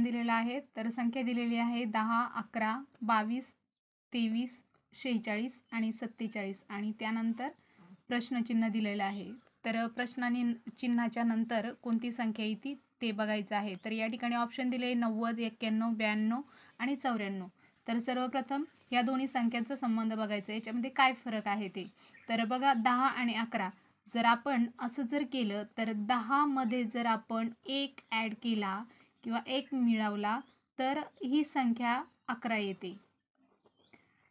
दिलेलं आहे. तर संख्या दिलेली आहे 10, 11, 22, 23, 46 आणि 47 आणि त्यानंतर प्रश्नचिन्ह दिलेलं आहे. तर प्रश्नाने चिन्हाच्या नंतर कोणती संख्या येते ते बघायचं आहे. तर या ठिकाणी ऑप्शन दिले 90, 91, 92 आणि 94. तर सर्वप्रथम या दोन्ही संख्यांचा संबंध बघायचा, याच्यामध्ये काय फरक आहे ते. तर बघा 10 आणि 11 जर आपण असं जर केलं तर 10 मध्ये जर आपण 1 ॲड केला किंवा 1 मिळवला तर ही संख्या 11 येते.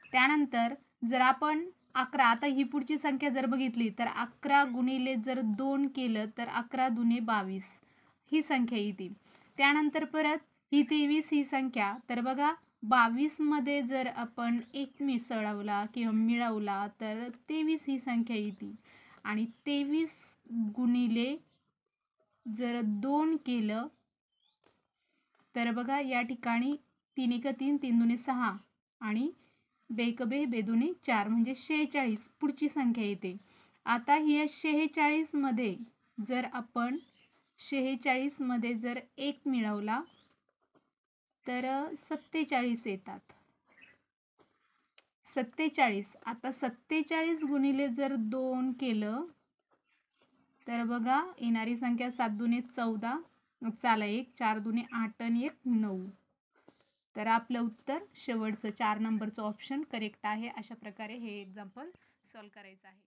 त्यानंतर जर आपण 11 आता ही पुढची संख्या जर बघितली तर 11 गुणिले जर 2 केलं तर 11 दुने 22 ही संख्या येते. त्यानंतर परत ही 23 ही संख्या, तर बघा 22 मध्ये जर आपण 1 मिसळवला किंवा मिळवला तर 23 ही संख्या येते. आणि 23 गुणिले जर 2 केलं तर बघा या ठिकाणी 3 एक 3, 3 दुने 6 आणि बेक बे बेदुने 4 म्हणजे 46 पुढची संख्या येते. आता ही 46 मध्ये जर आपण 46 मध्ये जर 1 मिळवला तर 47 येतात. 47 आता 47 गुणिले जर 2 केलं तर बघा येणारी संख्या 7 दुने 14, मग चाला 1, 4 दुने 8 आणि 1 9. तर आपलं उत्तर शेवटचं 4 नंबरचं ऑप्शन करेक्ट आहे. अशा प्रकारे हे एक्झाम्पल सॉल्व करायचं आहे.